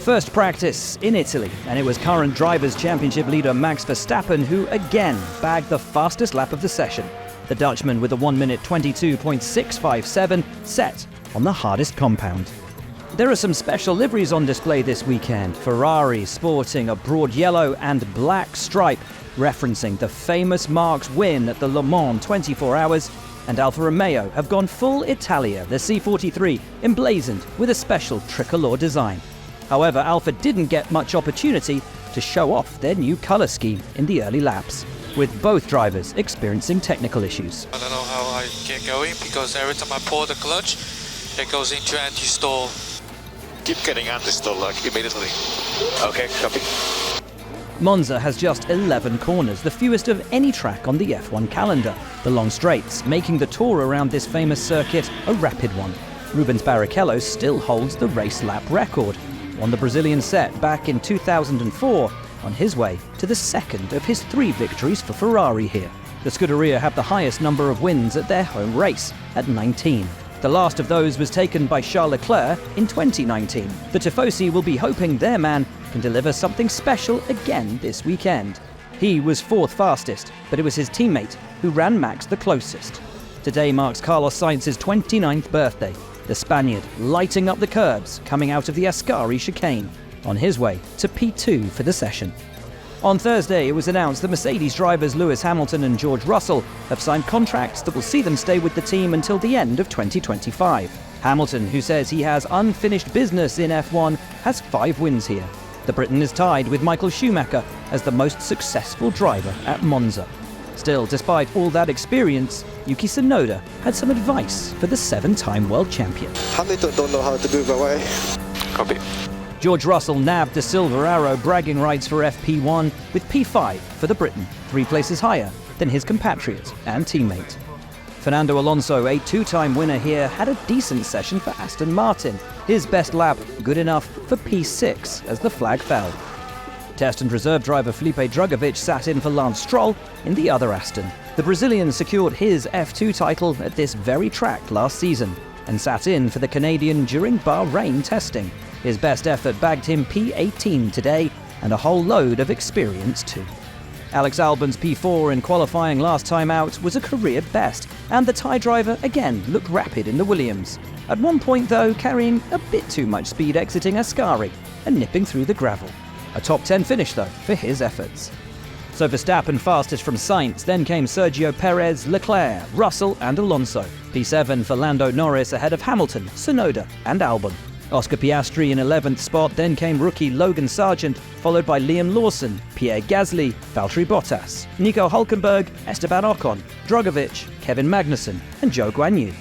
First practice in Italy, and it was current Drivers' Championship leader Max Verstappen who again bagged the fastest lap of the session. The Dutchman with a 1 minute 22.657 set on the hardest compound. There are some special liveries on display this weekend. Ferrari sporting a broad yellow and black stripe, referencing the famous Marquez win at the Le Mans 24 Hours, and Alfa Romeo have gone full Italia, the C43, emblazoned with a special tricolor design. However, Alfa didn't get much opportunity to show off their new colour scheme in the early laps, with both drivers experiencing technical issues. I don't know how I get going because every time I pull the clutch, it goes into anti-stall. Keep getting anti-stall like immediately. Okay, copy. Monza has just 11 corners, the fewest of any track on the F1 calendar. The long straights, making the tour around this famous circuit a rapid one. Rubens Barrichello still holds the race lap record. Won the Brazilian set back in 2004, on his way to the second of his 3 victories for Ferrari here. The Scuderia have the highest number of wins at their home race, at 19. The last of those was taken by Charles Leclerc in 2019. The Tifosi will be hoping their man can deliver something special again this weekend. He was 4th fastest, but it was his teammate who ran Max the closest. Today marks Carlos Sainz's 29th birthday. The Spaniard lighting up the curbs coming out of the Ascari chicane, on his way to P2 for the session. On Thursday, it was announced that Mercedes drivers Lewis Hamilton and George Russell have signed contracts that will see them stay with the team until the end of 2025. Hamilton, who says he has unfinished business in F1, has 5 wins here. The Briton is tied with Michael Schumacher as the most successful driver at Monza. Still, despite all that experience, Yuki Tsunoda had some advice for the 7-time world champion. Hamilton don't know how to move away. Copy. George Russell nabbed the Silver Arrow bragging rights for FP1 with P5 for the Briton, 3 places higher than his compatriot and teammate. Fernando Alonso, a 2-time winner here, had a decent session for Aston Martin. His best lap good enough for P6 as the flag fell. Test and reserve driver Felipe Drugovich sat in for Lance Stroll in the other Aston. The Brazilian secured his F2 title at this very track last season and sat in for the Canadian during Bahrain testing. His best effort bagged him P18 today and a whole load of experience too. Alex Albon's P4 in qualifying last time out was a career best, and the Thai driver again looked rapid in the Williams. At one point though, carrying a bit too much speed exiting Ascari and nipping through the gravel. A top 10 finish though for his efforts. So Verstappen fastest from Sainz, then came Sergio Perez, Leclerc, Russell and Alonso. P7 for Lando Norris ahead of Hamilton, Tsunoda and Albon. Oscar Piastri in 11th spot, then came rookie Logan Sargent, followed by Liam Lawson, Pierre Gasly, Valtteri Bottas, Nico Hülkenberg, Esteban Ocon, Drugovich, Kevin Magnussen and Zhou Guanyu.